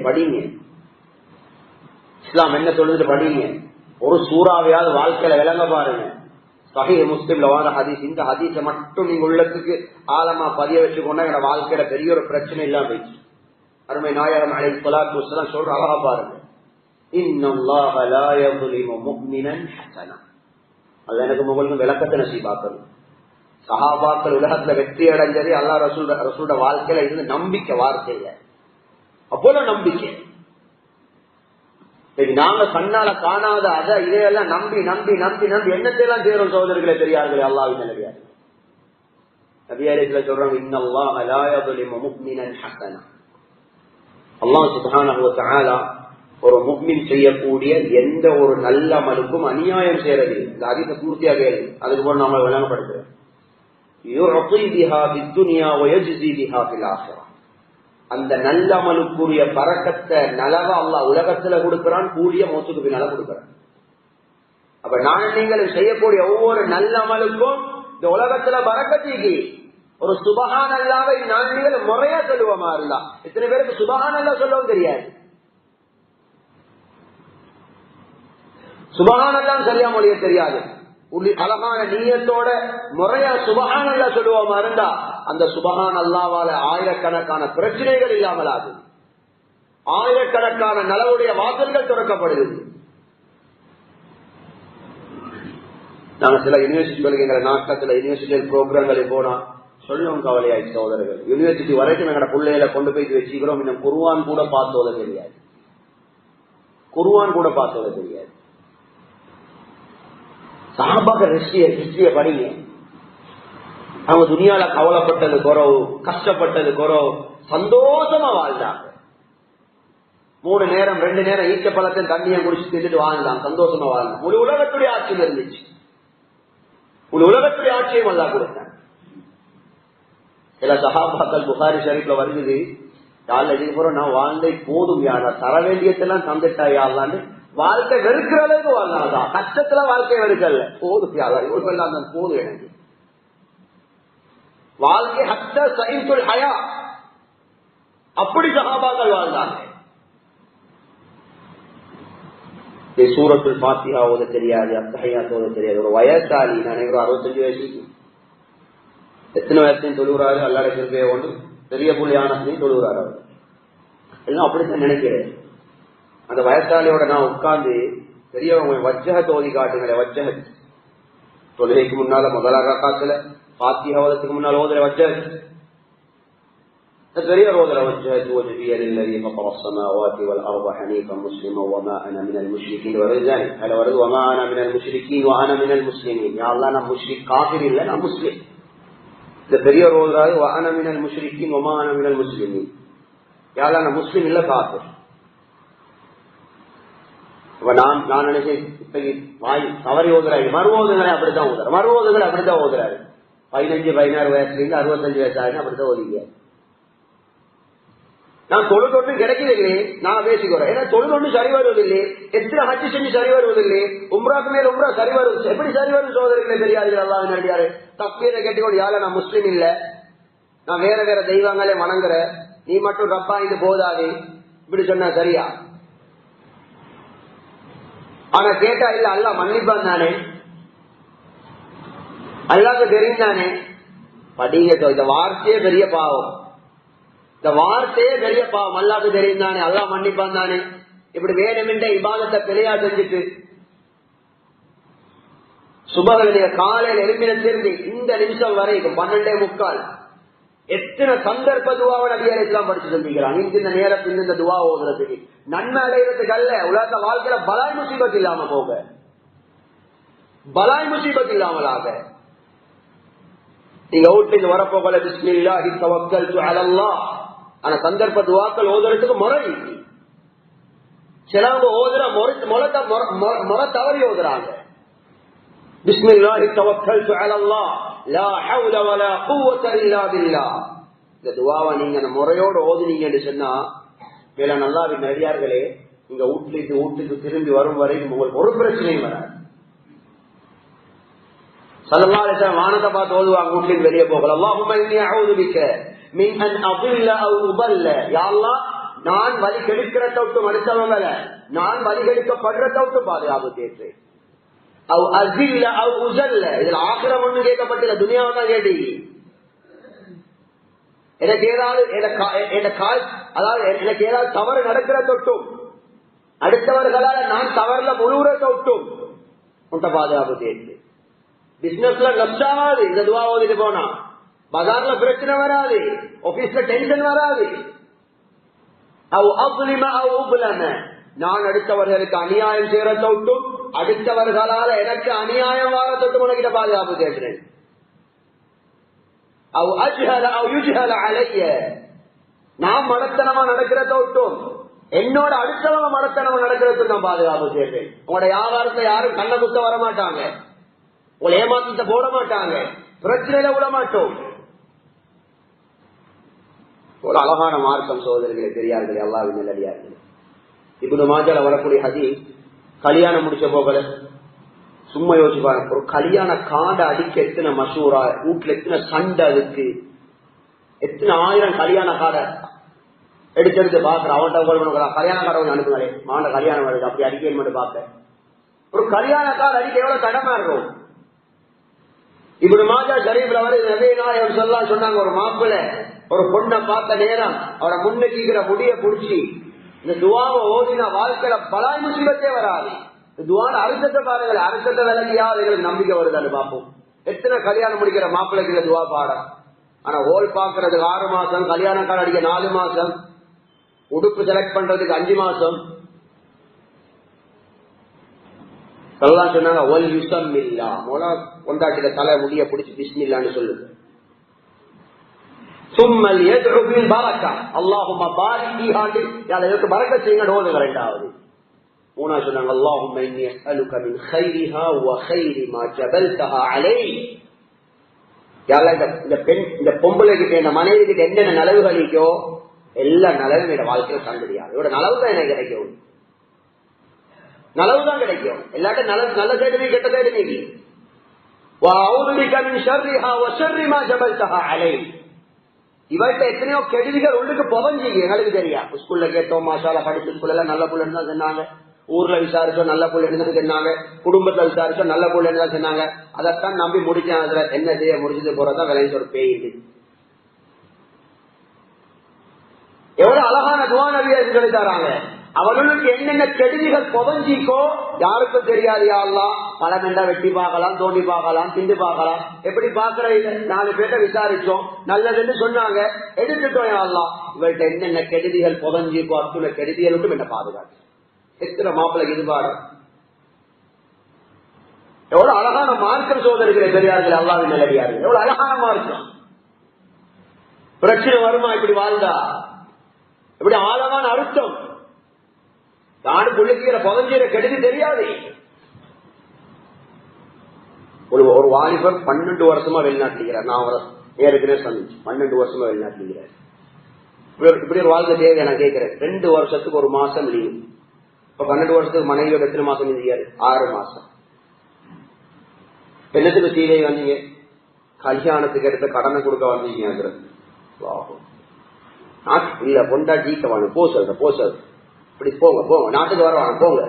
படிங்க இஸ்லாம் என்ன சொல்லுது படிங்க. ஒரு சூறாவையாவது வாழ்க்கையில விளங்க பாருங்க. சஹீஹ் முஸ்லிம்ல வார ஹதீஸ். இந்த ஹதீஸை மட்டும் நீங்க உள்ளத்துக்கு ஆழமா பதிய வச்சுக்கொண்டா எங்க வாழ்க்கையில பெரிய ஒரு பிரச்சனை இல்லாம போயிடுச்சு. அருமை நாயகம் அலைஹிஸ்ஸலாத்து வஸ்ஸலாம் சொல்ற அழகா பாருங்க. இன்னல்லாஹ லா யظ்லிமு முஃமினன் ஹஸனா. அல்லாஹ் எனக்கு உங்களுக்கு விளக்கத்தை நசீபாக்கணும். சஹாபாக்கள் உலகத்துல வெற்றி அடைஞ்சது அல்லாஹ் ரசூலோட வாழ்க்கையில இருந்து நம்பிக்கை வார்த்தையில அப்போல நம்பிக்கை. நாங்க கண்ணால காணாத அத இதையெல்லாம் நம்பி நம்பி நம்பி நம்பி என்னத்தையெல்லாம் செய்யறோம் சகோதரர்களே பெரியார்களே அல்லாஹ்வின் நல்லடியார். நபியாரிகள சொல்றாங்க இன்னல்லாஹ லா யظ்லிமு முஃமினன் ஹஸனா. அல்லாஹ் சுப்ஹானஹு வ தஆலா ஒரு முஃமின் செய்யக்கூடிய எந்த ஒரு நல்ல அமலுக்கும் அநியாயம் செய்யறது. இந்த ஹதீஸை பூர்த்தியாக கேளு. அதுக்கு போல நாம விளங்கப்படுத்துறோம். யுஅதி பிஹா பித்துன்யா வ யஜ்ஸி பிஹா ஃபில் ஆখিরাহ. அந்த நல்ல அமலுக்குரிய பரக்கத்தை நலவ அல்லாஹ் உலகத்துல கொடுக்கிறான், கூலிய மௌத்துக்கு பின்னால கொடுக்கிறான். அப்ப நான் நீங்கள் செய்யக்கூடிய ஒவ்வொரு நல்ல அமலுக்கும் இந்த உலகத்துல பரக்கத்திக்கு ஒரு சுபஹானல்லாஹ்வை நான் நீங்கள் முறையா சொல்லுவோமா இருந்தா எத்தனை பேருக்கு சுபஹானல்லாஹ் சொல்லவும் தெரியாது. சுபஹானல்லாஹ் சரியா மொழிய தெரியாது. அழகான நீயத்தோட முறையா சுபஹானல்லாஹ் சொல்லுவோமா இருந்தா அந்த சுபஹானல்லாஹ்வால ஆயிரக்கணக்கான பிரச்சனைகள் இல்லாமலாது, ஆயிரக்கணக்கான நலவுடைய வாசல்கள் திறக்கப்படுது. நாங்க சில யூனிவர்சிட்டிகளுக்கு எங்க நாட்டத்துல யூனிவர்சிட்டியல் ப்ரோக்ராம்களை போனா சொல்லவும் கவலையாயிடுச்சு சகோதரர்கள். யூனிவர்சிட்டி வரைக்கும் எங்கட பிள்ளைகளை கொண்டு போய் வச்சுக்கிறோம். இன்னும் குர்ஆன் கூட பார்த்தோத தெரியாது. குர்ஆன் கூட பார்த்தோத தெரியாது. சஹாபாக்கள் ஹிஸ்டரிய படிங்க. அவங்க துனியால கவலைப்பட்டது குறவு, கஷ்டப்பட்டது குறவு, சந்தோஷமா வாழ்ந்தாங்க. 3 நேரம் 2 நேரம் ஈச்ச பழத்தின் தண்ணியை குடிச்சு தின்னுட்டு வாழ்ந்தாங்க, சந்தோஷமா வாழ்ந்தாங்க. ஒரு உலகத்துடைய ஆட்சியில் இருந்துச்சு. ஒரு உலகத்துடைய ஆட்சியும் அல்லாஹ் கொடுத்தாங்க. சில சஹாபாக்கள் புகாரி ஷரீஃப்ல வருகிறது, நான் வாழ்ந்தே போதும் யாரா, தர வேண்டியதெல்லாம் தந்துட்டாயான்னு வாழ்க்கை வெறுக்கிற அளவுக்கு வாழ்ந்தாதான். கஷ்டத்துல வாழ்க்கை வெறுக்கல, போதும் யாரா இவர்கள்லாம் போதும் எனக்கு வாழ்க்கை ஹத்த சைன்சுல் ஹயா. அப்படி சஹாபாக்கள் வாழ்ந்தாங்க. சூரத்துல் ஃபாத்திஹா ஓத தெரியாது, அத்தஹியாத் ஓத தெரியாது. ஒரு வயசாளி, நான் 65 வயசுக்கு எத்தனை வயசையும் தொழுகிறாரு, அல்லாஹ் கிருபையை கொண்டு பெரிய புள்ளியானத்தையும் தொழுகிறாரு. அவர் எல்லாம் அப்படித்தான் நினைக்கிறேன். அந்த வயசாளியோட நான் உட்கார்ந்து பெரியவங்க வஜ்ஜஹத் ஓதி காட்டுங்களேன். வஜ்ஜஹத் தொழுகைக்கு முன்னால முதலாக காத்துல ஃபாத்திஹா ஓதத்துக்கு முன்னால ஓதுற வஜ்ஜஹத் பெரிய ஓதுற வஜ்ஜஹத் வஜ்ஹிய லில்லதி ஃபத்தர السماوات والارض حنيفا مسلما وما انا من المشركين. வரதுதானே அதுல வருது وما انا من المشركين وانا من المسلمين. யா அல்லாஹ் நான் முஷ்ரிக் காஃபிர் இல்ல, நான் முஸ்லிம். இந்த பெரிய ஓதுறாரு وانا من المشركين وما انا من المسلمين. யா அல்லாஹ் நான் முஸ்லிம் இல்ல, காஃபிர். நான் நினைச்சேன் வாய் தவறி ஓதுறாரு. மறுவோதுகளை அப்படித்தான் ஓதுறாரு, மறுவோதுகளை அப்படித்தான் ஓதுறாரு. 15-16 வயசுல இருந்து 65 வயசு ஆகுது அப்படித்தான் ஓதிங்க. நான் தொழுதொன்று கிடைக்கிறது இல்லையே, நான் பேசிக்கிறேன். ஏன்னா தொழுதொன்று சரி வருவதில்லை. எத்தனை ஹஜ் செஞ்சு சரி வருவதில்லை. உம்ராக்கு மேல உம்ரா சரி வருவது எப்படி சரி வரும் சோதரிகளே தெரியாது. அல்லாஹ் நடிகாரு தப்பீரை கேட்டுக்கொண்டு யார நான் முஸ்லீம் இல்ல, நான் வேற வேற தெய்வங்களே வணங்குற, நீ மட்டும் ரப்பா இது போதாது இப்படி சொன்னா சரியா? ஆனா கேட்டா இல்ல அல்லாஹ் மன்னிப்பான் தானே, அல்லாஹ்க்கு தெரியும் தானே. படிங்க, இந்த வார்த்தையே பெரிய பாவம், இந்த வார்த்தையே பெரிய பாவம். அல்லாஹ்க்கு தெரியும் தானே, அல்லாஹ் மன்னிப்பான் தானே. இப்படி வேணுமென்ற இபாதத்தை பிழையா செஞ்சுட்டு சுபகளுடைய காலையில் எழுப்பினத்திலிருந்து இந்த நிமிஷம் வரைக்கும் 12:45 எத்தனை சந்தர்ப்ப துவாவை நபி அலைஹிஸ்ஸலாம் படிச்சு சொல்லிக்கிறான். இந்த நேரத்தில் இந்த துவா ஓதுறதுக்கு நன்மை அடைகிறதுக்கு அல்ல, உலக வாழ்க்கையில பலாய் முசீபத் இல்லாம போக, பலாய் முசீபத் இல்லாமலாக. நீங்க வீட்டுல இருந்து வரப்போகல பிஸ்மில்லாஹி தவக்கல்து அலல்லாஹ். ஆனா சந்தர்ப்ப துவாக்கள் ஓதுறதுக்கு முறை. சிலவங்க ஓதுற முறை தவறி ஓதுறாங்க. பிஸ்மில்லாஹி தவக்கல்து அலல்லாஹ் லா ஹவ்ல வலா குவத்த இல்லா பில்லாஹ். இந்த துவாவை நீங்க முறையோடு ஓதுனீங்கன்னு சொன்னா, வேற நல்லாவின் நடிகார்களே, நீங்க வீட்டுக்கு திரும்பி வரும் வரைக்கும் உங்களுக்கு ஒரு பிரச்சனையும் வராது. ஸல்லல்லாஹு அலைஹி வஸல்லம் வானத்தை பார்த்து ஓதுவாங்க வீட்டுக்கு வெளியே போகல. அல்லாஹும்ம இன்னி அஊது பிக மின் அன் அضل او اضل. யா அல்லாஹ், நான் வழி கெடுக்கிறத விட்டு மனுஷவங்கள நான் வழி கெடுக்கப்படுறத விட்டு பாதுகாப்பு கேட்கிறேன். அவ் அஸில்ல அவ் உஸல்ல. இதுல ஆகிரம் ஒண்ணு கேட்கப்பட்டில்ல, துனியாவை தான் கேட்டீங்க. எனக்கு ஏதாவது எனக்கு ஏதாவது தவறு நடக்கிற தொட்டும் அடுத்தவர்களால நான் தவறுல முழுற தொட்டும் உன்ட பாதுகாப்பு கேட்டு. பிசினஸ்ல நஷ்டாவாது இந்த துவா ஓதிட்டு போனா, பஜார்ல பிரச்சனை வராது, ஆபீஸ்ல டென்ஷன் வராது. நான் அடுத்தவர்களுக்கு அநியாயம் செய்யற தொட்டும் அடுத்தவர்களால எனக்கு அநியாயம் வார தொட்டும் உனக்கிட்ட பாதுகாப்பு கேட்கிறேன். நான் மடத்தனமா நடக்கிற தொட்டும் என்னோட அடுத்தவங்க மடத்தனமா நடக்கிறதுக்கு நான் பாதுகாப்பு செய்றேன். உங்களோட வியாபாரத்தை யாரும் கண்ண குத்த வர மாட்டாங்க, உங்களை ஏமாத்தத்தை போட மாட்டாங்க, பிரச்சனையில விட மாட்டோம். ஒரு அழகான மார்க்கம் சோதரிகளை பெரியார்களே, அல்லாஹ்வின் நல்லடியார்களே. இப்னு மாஜால வரக்கூடிய ஹதீஸ், கல்யாணம் முடிச்ச போகல சும்மா யோசிச்சு பாருங்க, ஒரு கல்யாண காண்டை அடிக்க எத்தனை மசூரா, வீட்டுல எத்தனை சண்டை, அதுக்கு எத்தனை ஆயிரம் கல்யாண காடை எடுத்து பாக்குற. அவன்கிட்ட கல்யாண காடை கொஞ்சம் அனுப்புங்களே, மாண்ட கல்யாணம் வருது அப்படி அடிக்க மட்டும் பார்க்க. ஒரு கல்யாண காடை அடிக்க எவ்வளவு கடமை இருக்கும். இப்னு மாஜா ஷரீஃப்ல வரை நபிநாயகம் ஸல்லல்லாஹு அலைஹி சொன்னாங்க, ஒரு மாப்பிள்ளை ஒரு பொண்ணை பார்த்த நேரம் அவரை முன்னுக்கிற முடிய புடிச்சு இந்த துவாவை ஓதினா வாழ்க்கையில பலாய் முசீபத்தே வராது. துவான அர்த்தத்தை பாருங்கள், அர்த்தத்தை விளக்கியாவது எங்களுக்கு நம்பிக்கை வருதான்னு பார்ப்போம். எத்தனை கல்யாணம் முடிக்கிற மாப்பிள்ளைக்கு இந்த துவா பாடம். ஆனா ஹோல் பாக்குறதுக்கு 6 மாசம், கல்யாண கார்டு அடிக்க 4 மாசம், உடுப்பு செலக்ட் பண்றதுக்கு 5 மாசம். சொல்லலாம் சொன்னாங்க, ஒல் யுசம் இல்லா மோலா கொண்டாட்டில தலை முடிய பிடிச்சி பிஸ்மில்லான்னு சொல்லுது. சும்மல் யதுஉ பில் பரக்கா அல்லாஹும்ம பாரிக் ஃபீஹா, யாருக்கு பரக்கத் செய்யுங்க ஓதுங்க. ரெண்டாவது மூணாவது சொன்னாங்க, அல்லாஹும்ம இன்னி அஸ்அலுக மின் கைரிஹா வ கைரி மா ஜபல்தஹா அலைஹி. இந்த பொம்பளை கிட்ட இந்த மனைவி கிட்ட என்னென்ன நலவுகள் இருக்கோ எல்லா நலவும் என்னோட வாழ்க்கையில கண்டுடியாது. இதோட நலவு தான் எனக்கு கிடைக்கும், நலவு தான் கிடைக்கும். எல்லாட்டும் நல்ல தேடுவி கெட்ட தேடுவி. இவர்கிட்ட எத்தனையோ கெடுதிகள் உள்ளுக்கு புதஞ்சிங்க, எங்களுக்கு தெரியா. ஸ்கூல்ல கேட்டோம், மாஷாலா படிச்ச ஸ்கூல்ல நல்ல புள்ளன்னு தான் சொன்னாங்க, ஊர்ல விசாரிச்சோம் நல்ல புள்ள இருந்தது சொன்னாங்க, குடும்பத்துல விசாரிச்சோம் நல்ல புள்ளன்னு தான் சொன்னாங்க. அதைத்தான் நம்பி முடிச்சேன். அதுல என்ன செய்ய முடிஞ்சது போறதா விளைஞ்ச ஒரு பேயுது. எவ்வளவு அழகான துவா நபியர்கள் சொல்லி தராங்க. அவர்களுக்கு என்னென்ன கெடுதிகள் புதஞ்சிக்கோ யாருக்கும் தெரியாது. யா அல்லாஹ், பழம் என்றா வெட்டி பார்க்கலாம், தோண்டி பார்க்கலாம், திண்டு பார்க்கலாம், எப்படி பாக்குற 4 பேர்ட்ட விசாரிச்சோம், நல்லதுன்னு சொன்னாங்க, எடுத்துட்டோம். யா அல்லாஹ், இவர்கிட்ட என்னென்ன கெடுதிகள் புதஞ்சிக்கோ அத்துள்ள கெடுதிகள் விட்டு என்ன பாதுகாத்து. எத்தனை மாப்பிள்ளைக்கு இது பாடம். எவ்வளவு அழகான மார்க்கம் சோதரிகளை பெரியார்கள், அல்லாஹ்வின் நல்லடியார்கள், எவ்வளவு அழகான மார்க்கம். பிரச்சனை வருமா இப்படி வாழ்ந்தா? இப்படி ஆழமான அர்த்தம். நானும் புள்ளிக்கிற புதஞ்சிற கெடுதி தெரியாது. ஒரு வாலிபர் 12 வருஷமா வெளிநாட்டுகிறார். நான் அவரை ஏற்கனவே சந்திச்சு 12 வருஷமா வெளிநாட்டுகிறார். இப்படி ஒரு வாழ்க்கை தேவை நான் கேட்கிறேன். 2 வருஷத்துக்கு 1 மாசம் லீவு. இப்ப 12 வருஷத்துக்கு மனைவியோட எத்தனை மாசம் இருந்தாரு? 6 மாசம். என்னத்துக்கு சீதை வந்தீங்க? கல்யாணத்துக்கு எடுத்த கடனை கொடுக்க வந்தீங்க. இல்ல பொண்டா ஜீக்க வாங்க, போ சொல்ற இப்படி போங்க, நாட்டுக்கு வருவாங்க, போங்க.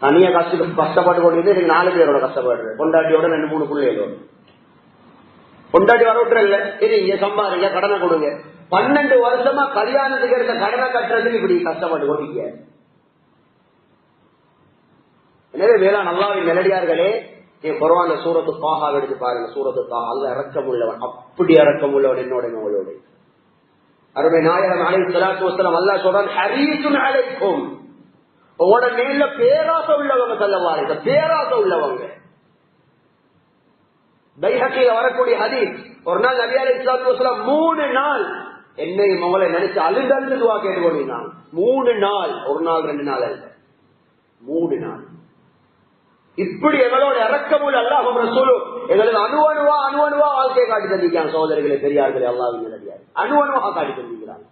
தனியா கஷ்டப்பட்டு கொண்டு 4 பேரோட கஷ்டப்படுறேன். பொண்டாட்டியோட 2-3 பிள்ளைகளோட. பொண்டாட்டி வர விட்டுறல, இது இங்க சம்பாதிங்க, கடனை கொடுங்க. 12 வருஷமா கல்யாணத்துக்கு எடுத்த கடனை கட்டுறதுக்கு இப்படி கஷ்டப்பட்டு கொண்டீங்க. எனவே வேளாண் அல்லாஹ்வின் நல்லடியார்களே, குர்ஆன்ல சூரத்து தாஹா எடுத்து பாருங்க. சூரத்து தாஹா அல்லாஹ் இரக்கம் உள்ளவன், அப்படி இரக்கம் உள்ளவன் என்னோட உங்களோட. அருமை நாயகம் அலைஹிஸ்ஸலாத்து வஸலாம் அல்லாஹ் சொல்றான், ஹரீஸுன் அலைக்கும், உங்களோட மேல பேராசை உள்ளவங்க. ஸல்லல்லாஹு அலைஹி வஸல்லம் பேராசை உள்ளவங்க. பைஹக்கில வரக்கூடிய ஹதீஸ், ஒரு நாள் நபி அலைஹிஸ்ஸலாத்து வஸலாம் 3 நாள் என்னையும் உங்களை நினைச்சு அழுது துஆ கேட்டுக்கொண்டிருந்தாங்க. 3 நாள், 1 நாள் 2 நாள் அல்ல, 3 நாள். இப்படி எங்களோட இறக்கமுள்ள அல்லாஹ்வும் ரசூலும் எங்களுக்கு அணுவணுவா வாழ்க்கையை காட்டி தந்திருக்காங்க. சகோதரர்களே பெரியார்களே, அல்லாஹ்வின் நல்லடியார்களே, அணுவணுவா காட்டி தந்திருக்கிறாங்க.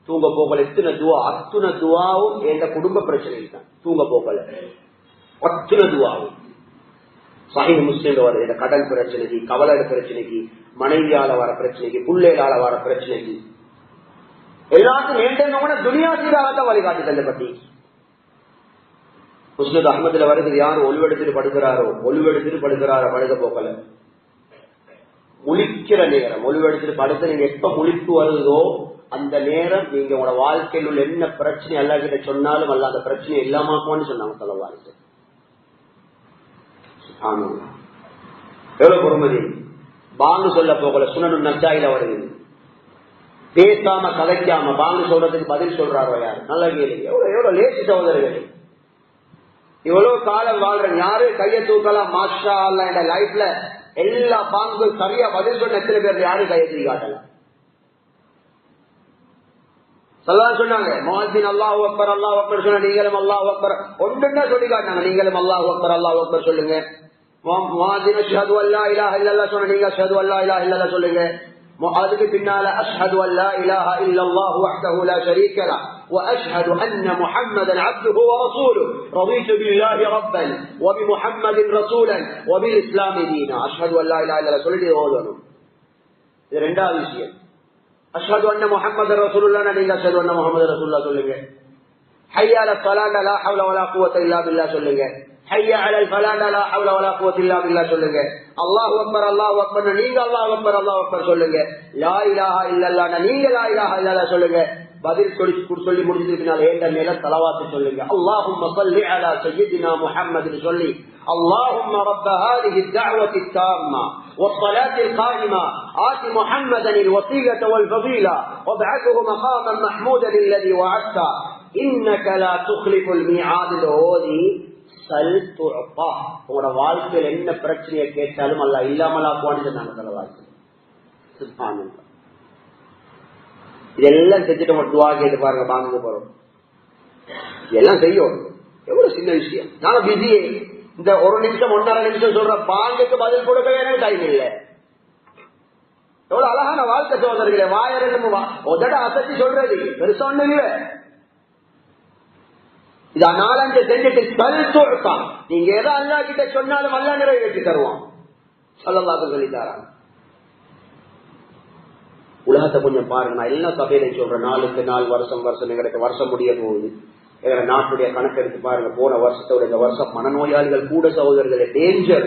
தூங்க போகல எத்தனை துவா, அத்துணை துவாவும் எந்த குடும்ப பிரச்சனைக்கு தான். தூங்க போகல அத்துணை துவாவும் சஹீஹ் முஸ்லிம்ல வர இந்த கடன் பிரச்சனைக்கு, கவலை பிரச்சனைக்கு, மனைவியால வர பிரச்சனைக்கு, பிள்ளைகளால வர பிரச்சனைக்கு எல்லாத்தையும் நேர்ந்தவங்க துனியா சீராகத்தான் வழிகாட்டி தள்ளப்பட்டி. முஸ்லிம் அஹ்மதுல வருது, யார் ஒளிவெடுத்துட்டு படுக்கிறாரோ படுக்க போகல. முழிக்கிற நேரம் ஒளிவெடுத்துட்டு படுத்து நீங்க எப்ப முழிப்பு வருதோ அந்த நேரம் நீங்க உங்களோட வாழ்க்கையில் உள்ள என்ன பிரச்சனை அல்லாஹ் கிட்ட சொன்னாலும் அல்ல அந்த பிரச்சனை இல்லாமக்குவான்னு சொன்னாங்க ஸல்லல்லாஹு அலைஹி வஸல்லம். எவ்வளவு பொறுமதி. பாங்கு சொல்ல போகல, சுனனுன் நசாயில வருது. பேசாம கலைக்காம பாங்கு சொல்றதுக்கு பதில் சொல்றாரோ யாரு? நல்ல கேள்வி. எவ்வளவு லேசி சகோதரர்களே. இவ்வளவு காலம் வாழ்றேன், யாரு கையை தூக்கலாம் மாஷா அல்லாஹ். என்ற லைஃப்ல எல்லா பாங்குக்கும் சரியா பதில் சொன்ன எத்தனை பேர் யாரு கையை தூக்கி காட்டல? சொன்னாங்க முஅஸ்ஸின் அல்லாஹு அக்பர் அல்லாஹு அக்பர் சொன்ன நீங்களும் அல்லாஹு அக்பர் ஒன்றுன்னா சொல்லி காட்டினாங்க. நீங்களும் அல்லாஹு அக்பர் அல்லாஹு அக்பர் சொல்லுங்க. முஅஸ்ஸின் அஷ்ஹது அல்லா இலாஹ இல்லல்லாஹ் சொன்ன நீங்க அஷ்ஹது அல்லா இலாஹ இல்லல்லாஹ் சொல்லுங்க. அதுக்கு பின்னால அஷ்ஹது அல்லா இலாஹ இல்லல்லாஹ் வஹ்தஹு லா ஷரீக லஹ் واشهد ان محمدا عبده ورسوله رضيت بالله ربا وبمحمد رسولا وبالاسلام دينا. اشهد ان لا اله الا الله சொல்லிட்டு ஓதணும். இது இரண்டாவது விஷயம். அஷ்ஹது அன்ன முஹம்மது ரசூலுல்லாஹ் நீங்க அஷ்ஹது அன்ன முஹம்மது ரசூலுல்லாஹ் சொல்லுங்க. ஹய்யா அலல் ஸலாத் லா ஹவ்ல வலா குவத்த இல்லா பில்லாஹ் சொல்லுங்க. ஹய்யா அலல் ஃபலாஹ் லா ஹவ்ல வலா குவத்த இல்லா பில்லாஹ் சொல்லுங்க. அல்லாஹு அக்பர் நீங்க அல்லாஹு அக்பர் சொல்லுங்க. லா இலாஹா இல்லல்லாஹ் நீங்க லா இலாஹா இல்லல்லாஹ் சொல்லுங்க. பதில் சொல்லி முடிஞ்சதுக்கு பின்னால் ஏண்ட மேல தலவாத்து சொல்லுங்க. அல்லாஹும்ம ஸல்லி அலா சய்யிதினா முஹம்மத் சொல்லி اللهم رب هذه الدعوة التامة والصلاة القائمة آت محمدا الوسيلة والفضيلة وابعثه مقاما محمودا الذي وعدته إنك لا تخلف الميعاد. هذه سل تعطى. உங்களோட வாழ்க்கையில் என்ன பிரச்சனையை கேட்டாலும் அல்லாஹ் இல்லாமலாக்குவான்னு சொன்னாங்க தலவாத்து. சுப்ஹானல்லாஹ். இதெல்லாம் செஞ்சுட்டு நம்ம துவா கேட்டு பாருங்க, பாங்க போறோம். இதெல்லாம் செய்யும். எவ்வளவு சின்ன விஷயம். நானும் பிஸி. இந்த ஒரு நிமிஷம் 1.5 நிமிஷம் சொல்ற பாங்குக்கு பதில் கொடுக்கவே எனக்கு டைம் இல்லை. எவ்வளவு அழகான வாழ்க்கை சோதர்களே. வாயரண்டு உதட அசத்தி சொல்றது பெருசா ஒண்ணு இல்ல. இத 4-5 செஞ்சுட்டு கல்தான். நீங்க எதை அல்லாஹ் கிட்ட சொன்னாலும் அல்லாஹ் நிறைவேற்றி தருவான். ஸல்லல்லாஹு சொல்லி தராங்க. உலகத்தை கொஞ்சம் பாருங்க. நான் எல்லா சபையிலையும் சொல்றேன், நாளுக்கு நாள் வருஷம் எங்களுக்கு வருஷம் முடிய போகுது. எங்க நாட்டுடைய கணக்கு எடுத்து பாருங்க. போன வருஷத்தோட இந்த வருஷம் மனநோயாளிகள் கூட சகோதரர்களே டேஞ்சர்.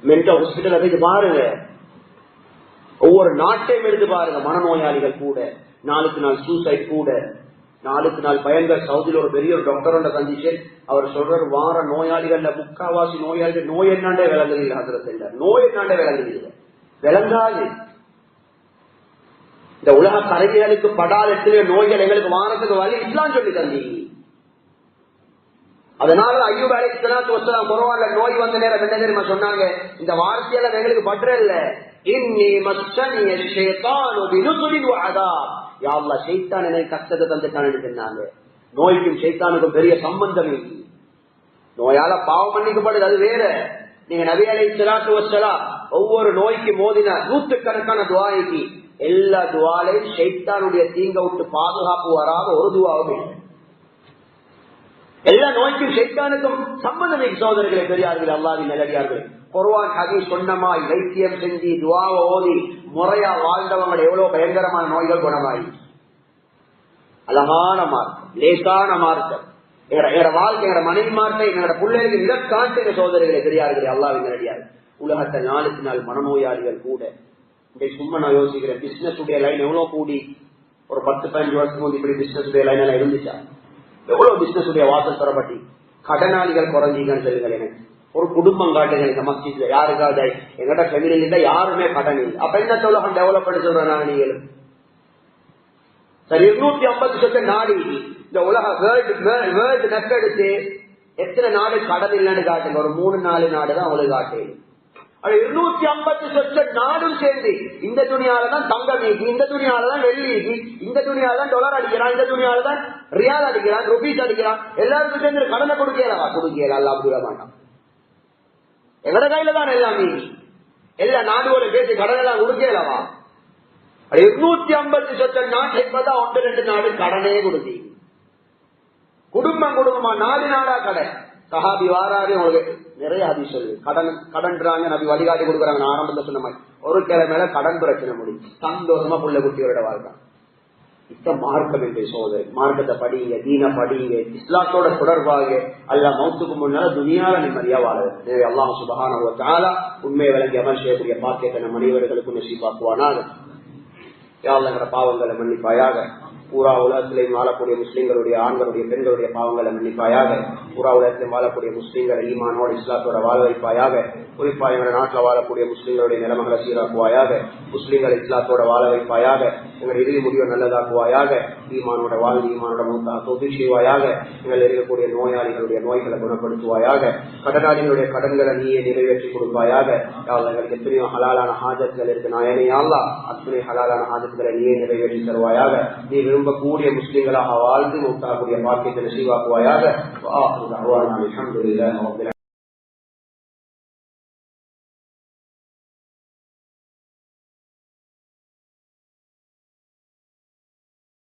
மென்டல் ஹாஸ்பிட்டல் எடுத்து பாருங்க. ஒவ்வொரு நாட்டையும் எடுத்து பாருங்க. மனநோயாளிகள் கூட, நாளுக்கு நாள் சூசைட் கூட, நாளுக்கு நாள் பயங்கர. சவுதியில் ஒரு பெரிய ஒரு டாக்டர் சந்திச்சு அவர் சொல்றாரு, வார நோயாளிகள்ல முக்காவாசி நோயாளிகள் நோய் என்னாண்டே விளங்குதில்லை. நோய் என்னாண்டே விளங்குதில்லை, விளங்காது. இந்த உலக கரைகளுக்கு படாத எத்தனையோ நோய்கள் எங்களுக்கு வாரத்துக்கு வழி இஸ்லாம் சொல்லி தந்தீங்க. அதனால அய்யூப் அலைஹிஸ்ஸலாத்து வஸ்ஸலாம் குர்ஆன்ல நோய் வந்த நேரம் என்ன தெரியுமா சொன்னாங்க? இந்த வார்த்தையெல்லாம் எங்களுக்கு பற்ற இல்ல. இன்னி மஸ்ஸனிய ஷைத்தானு பினுஸ்ரின் வஅதாப். யா அல்லாஹ் ஷைத்தான் எனக்கு கஷ்டத்தை தந்துட்டான்னு சொன்னாங்க. நோய்க்கும் ஷைத்தானுக்கும் பெரிய சம்பந்தம் இல்லை. நோயால பாவம் மன்னிக்கப்படுது, அது வேற. நீங்க நபி அலைஹிஸ்ஸலாத்து வஸ்ஸலாம் ஒவ்வொரு நோய்க்கு மோதின நூற்றுக்கணக்கான துஆய்க்கு எல்லா துவாலையும் ஷைத்தானுடைய தீங்க விட்டு பாதுகாப்பு வராத ஒரு துவாவும் இல்லை. எல்லா நோய்க்கும் ஷைத்தானுக்கும் சம்பந்தம் சோதரர்களே, பெரியார்கள், அல்லாஹ்வின் நல்லடியார்கள். குர்ஆன் ஹதீஸ் சொன்னமாய் வைத்தியம் செஞ்சு துவாவை ஓதி முறையா வாழ்ந்தவங்க எவ்வளவு பயங்கரமான நோய்கள் குணமாயி. அழகான மார்க்கம், லேசான மார்க்கம். எங்களோட வாழ்க்கை, எங்களோட மனைவி மார்க்கை, எங்களோட பிள்ளைகளுக்கு மிக காட்டுகிற சோதரர்களே, பெரியார்களே, அல்லாஹ்வின் நல்லடியார்கள். உலகத்தை நாளுக்கு நாள் மனநோயாளிகள் கூட. சும்மா நான் யோசிக்கிறேன், பிசினஸ் உடைய லைன் எவ்வளவு கூடி. ஒரு 10-15 வருஷம் வந்து இப்படி பிசினஸ் உடைய லைன் எல்லாம் இருந்துச்சா? எவ்வளவு பிசினஸ் உடைய வாசல் தரப்பட்டி. கடனாளிகள் குறைஞ்சிங்கன்னு சொல்லுங்கள். எனக்கு ஒரு குடும்பம் காட்டுங்க இந்த மஸ்ஜித்ல. யாருக்காவது எங்கட ஃபேமிலியில இருந்தா யாருமே கடன் இல்லை. அப்ப என்ன உலகம் டெவலப் பண்ணி சொல்றேன் நான். நீங்களும் சரி, 250 நாடு இந்த உலக வேர்ல்டு நெட் எடுத்து எத்தனை நாடு கடன் இல்லைன்னு காட்டுங்க. ஒரு 3-4 நாடு தான் உங்களுக்கு காட்டு. 250 நாடும் சேர்ந்து இந்த துணியாலதான் தங்கம் நீக்கி, இந்த துணியாலதான் வெள்ளி நீக்கி, இந்த துணியாலதான் டாலர் அடிக்கிறான், இந்த துணியாலதான் ரியால் அடிக்கிறான், ருபீஸ் அடிக்கிறான். எல்லாருக்கும் சேர்ந்து கடனை கொடுக்கலவா? கொடுக்கல, அல்ல அப்படி விட மாட்டான். எங்கட கையில தான் எல்லாம் நீக்கி. எல்லா நாடுகளும் பேசி கடன் எல்லாம் கொடுக்கலவா? 250 சொச்சம் நாட்டை பார்த்தா 1-2 நாடு கடனே கொடுத்தி, குடும்பம் குடும்பமா 4 நாடா கடன். சஹாபி வாராரு, உங்களுக்கு நிறைய ஹதீஸ் சொல்லு கடன்றாங்க, நபி வழிகாட்டி கொடுக்குறாங்க. நான் ஆரம்பத்தில் சொன்ன மாதிரி ஒரு கிழமையில கடன் பிரச்சனை முடியும், சந்தோஷமா புள்ள குட்டியோட வாழ்க்கை. இப்ப மார்க்கம் என்று சோதனை, மார்க்கத்தை படிங்க, தீன படிங்க, இஸ்லாத்தோட தொடர்பாக அல்ல மௌத்துக்கு முன்னால துனியால நிம்மதியா வாழுது. அல்லாஹ் சுப்ஹானஹு வ தஆலா உண்மையை விளங்கி அமல் செய்யக்கூடிய பாக்கியத்தை நம் அனைவர்களுக்கும் நசீபாக்குவானாக. யா அல்லாஹ் எங்கட பாவங்களை மன்னிப்பாயாக, பூரா உலகத்திலையும் வாழக்கூடிய முஸ்லிம்களுடைய ஆண்களுடைய பெண்களுடைய பாவங்களை மன்னிப்பாயாக, பூரா உலகத்திலும் வாழக்கூடிய முஸ்லிம்களை ஈமானோடு இஸ்லாத்தோட வாழ வைப்பாயாக. குறிப்பா எங்கள் நாட்டில் வாழக்கூடிய முஸ்லிம்களுடைய நிலைமைகளை சீராக்குவாயாக, முஸ்லிம்களை இஸ்லாத்தோட வாழ வைப்பாயாக, எங்கள் இறுதி முடிவை நல்லதாக்குவாயாக, ஈமானோட வாழ்ந்து ஈமானோட தொகுதி செய்வாயாக. எங்கள் இருக்கக்கூடிய நோயாளிகளுடைய நோய்களை குணப்படுத்துவாயாக, கடனாளிகளுடைய கடன்களை நீயே நிறைவேற்றி கொடுப்பாயாக. எங்களுக்கு எத்தனையோ ஹலாலான ஹாஜத்துகள் இருக்கு நாயனே அல்லாஹ், அத்தனை ஹலாலான ஹாஜத்துகளை நீயே நிறைவேற்றி தருவாயாக. நீ விரும்பக்கூடிய முஸ்லிம்களாக வாழ்ந்து மௌத்தாக்கூடிய பாக்கியத்தை நசீபாக்குவாயாக.